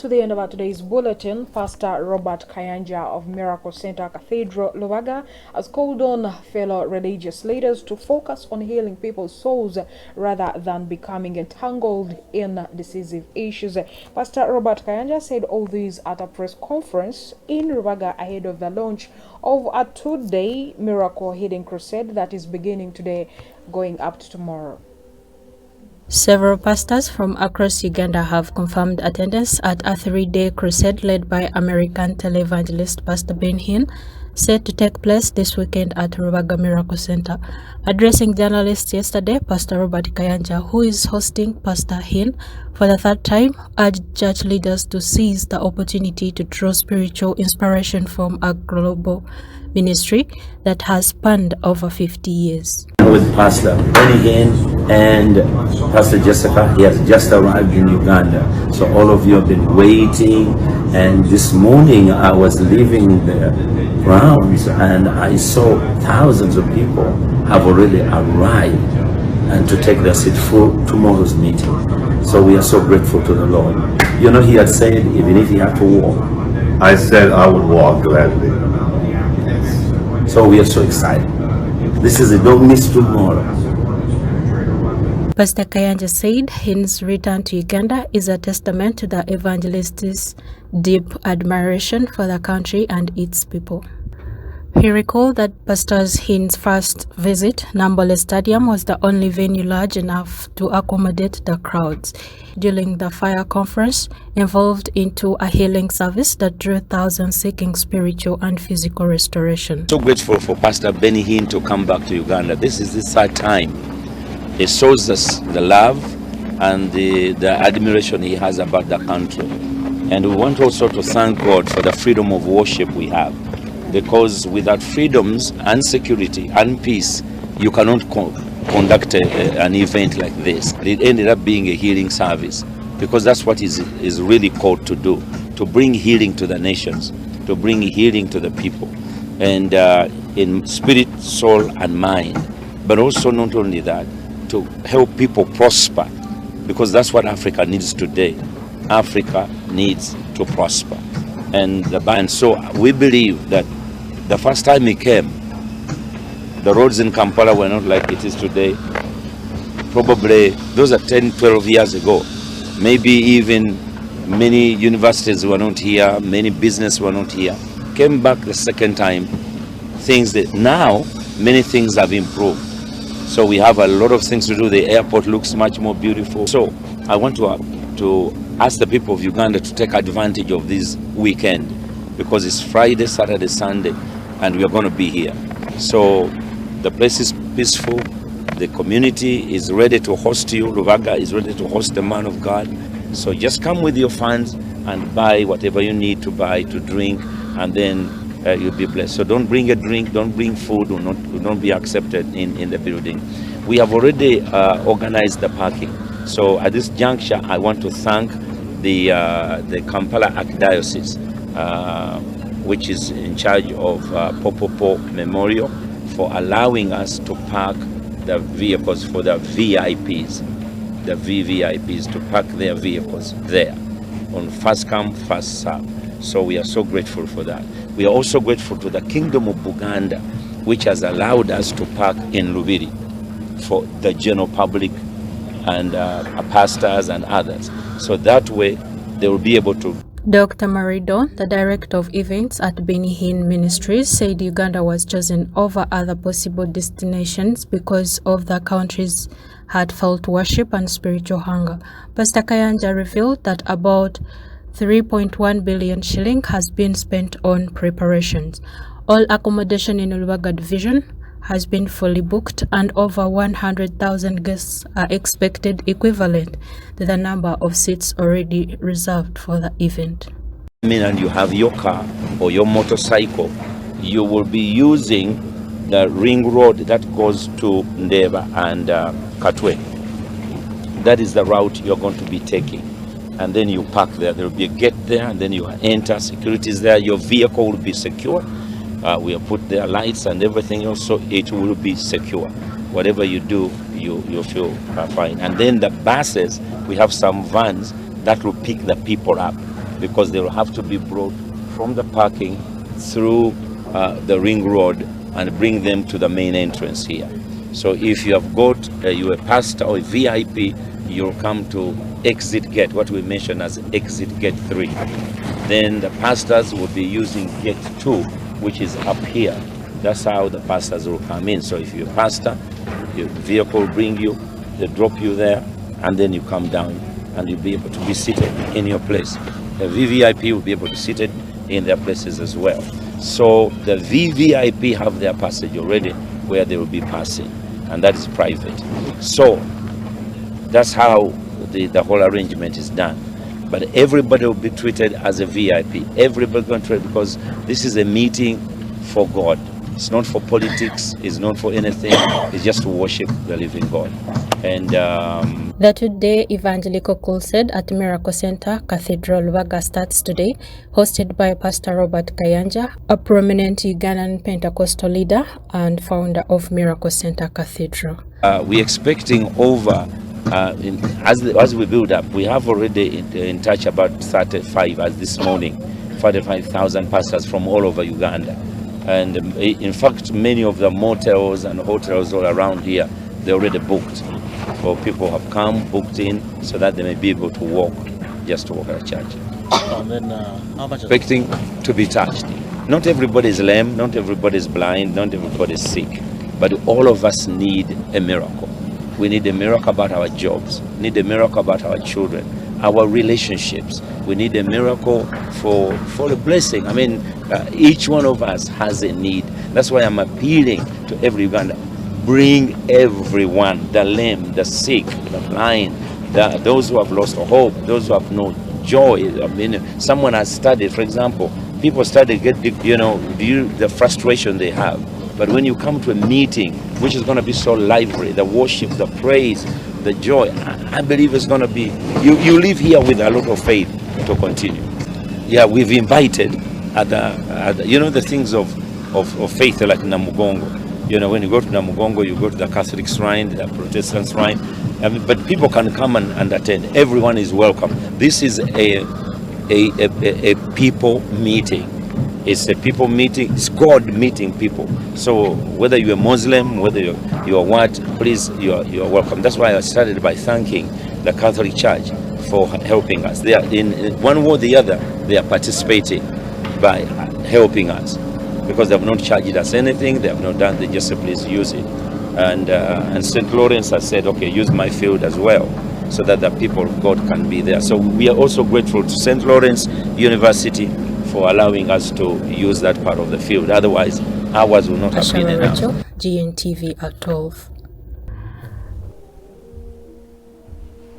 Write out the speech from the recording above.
To the end of our today's bulletin, Pastor Robert Kayanja of Miracle Centre Cathedral, Rubaga, has called on fellow religious leaders to focus on healing people's souls rather than becoming entangled in decisive issues. Pastor Robert Kayanja said all these at a press conference in Rubaga ahead of the launch of a two-day miracle healing crusade that is beginning today, going up to tomorrow. Several pastors from across Uganda have confirmed attendance at a three-day crusade led by American televangelist Pastor Ben Hinn, set to take place this weekend at Rubaga Miracle Centre. Addressing journalists yesterday, Pastor Robert Kayanja, who is hosting Pastor Hinn for the third time, urged church leaders to seize the opportunity to draw spiritual inspiration from a global ministry that has spanned over 50 years. With Pastor Hinn and Pastor Jessica, he has just arrived in Uganda. So all of you have been waiting, and this morning I was leaving the grounds and I saw thousands of people have already arrived and to take their seat for tomorrow's meeting. So we are so grateful to the Lord. You know, he had said even if he had to walk. I said I would walk gladly. So we are so excited. This is a don't miss tomorrow. Pastor Kayanja said Hinn's return to Uganda is a testament to the evangelist's deep admiration for the country and its people. He recalled that Pastor Hinn's first visit, Nambole Stadium, was the only venue large enough to accommodate the crowds. During the fire conference, involved into a healing service that drew thousands seeking spiritual and physical restoration. So grateful for Pastor Benny Hinn to come back to Uganda. This is the third time. He shows us the love and the admiration he has about the country. And we want also to thank God for the freedom of worship we have. Because without freedoms and security and peace, you cannot conduct an event like this. It ended up being a healing service, because that's what is really called to do, to bring healing to the nations, to bring healing to the people, and in spirit, soul, and mind. But also not only that, to help people prosper, because that's what Africa needs today. Africa needs to prosper. And so we believe that the first time he came, the roads in Kampala were not like it is today. Probably those are 10, 12 years ago. Maybe even many universities were not here, many business were not here. Came back the second time, now many things have improved. So we have a lot of things to do. The airport looks much more beautiful. So I want to ask the people of Uganda to take advantage of this weekend, because it's Friday, Saturday, Sunday, and we are going to be here. So the place is peaceful. The community is ready to host you. Rubaga is ready to host the man of God. So just come with your funds and buy whatever you need to buy to drink, and then you'll be blessed. So don't bring a drink, don't bring food, will not be accepted in the building. We have already organized the parking. So at this juncture, I want to thank the Kampala Archdiocese, which is in charge of Popopo Memorial, for allowing us to park the vehicles for the VIPs, the VVIPs, to park their vehicles there on first come, first serve. So we are so grateful for that. We are also grateful to the Kingdom of Uganda, which has allowed us to park in Lubiri for the general public and pastors and others. So that way they will be able to. Dr. Marido, the director of events at Benny Hinn Ministries, said Uganda was chosen over other possible destinations because of the country's heartfelt worship and spiritual hunger. Pastor Kayanja revealed that about 3.1 billion shilling has been spent on preparations. All accommodation in Rubaga division has been fully booked, and over 100,000 guests are expected, equivalent to the number of seats already reserved for the event. And you have your car or your motorcycle, you will be using the ring road that goes to Ndeba and Katwe. That is the route you're going to be taking. And then you park there. There will be a gate there, and then you enter. Security is there. Your vehicle will be secure. We have put their lights and everything else, so it will be secure. Whatever you do, you feel fine. And then the buses, we have some vans that will pick the people up because they will have to be brought from the parking through the ring road and bring them to the main entrance here. So if you have got you're a pastor or a VIP, you'll come to exit gate, what we mention as exit gate 3. Then the pastors will be using gate 2, which is up here. That's how the pastors will come in. So if you're a pastor, your vehicle will bring you, they drop you there, and then you come down and you'll be able to be seated in your place. The VVIP will be able to be seated in their places as well. So the VVIP have their passage already where they will be passing, and that is private. So that's how the whole arrangement is done. But everybody will be treated as a VIP. Everybody going to treat, because this is a meeting for God. It's not for politics. It's not for anything. It's just to worship the living God. And the two-day Evangelical Crusade at Miracle Centre Cathedral Rubaga starts today, hosted by Pastor Robert Kayanja, a prominent Ugandan Pentecostal leader and founder of Miracle Centre Cathedral. We're expecting over, as we build up, we have already in touch about 35 as this morning, 45,000 pastors from all over Uganda. And in fact, many of the motels and hotels all around here, they're already booked. So people have come, booked in, so that they may be able to walk, just to walk at church. And then, how much? Expecting to be touched. Not everybody is lame, not everybody is blind, not everybody is sick, but all of us need a miracle. We need a miracle about our jobs, need a miracle about our children, our relationships. We need a miracle for a blessing. I mean, each one of us has a need. That's why I'm appealing to every Uganda. Bring everyone, the lame, the sick, the blind, those who have lost hope, those who have no joy. I mean, someone has studied, for example, people study, the frustration they have. But when you come to a meeting, which is going to be so lively, the worship, the praise, the joy, I believe it's going to be, you live here with a lot of faith to continue. Yeah, we've invited the things of faith like Namugongo. When you go to Namugongo, you go to the Catholic shrine, the Protestant shrine, but people can come and attend. Everyone is welcome. This is a people meeting. It's a people meeting. It's God meeting people. So whether you're a Muslim, whether you're what, please, you're welcome. That's why I started by thanking the Catholic Church for helping us. They are, in one way or the other, they are participating by helping us, because they have not charged us anything. They have not done. They just say, please use it. And St. Lawrence has said, okay, use my field as well, so that the people of God can be there. So we are also grateful to St. Lawrence University for allowing us to use that part of the field. Otherwise, ours will not have been enough. GNTV at 12.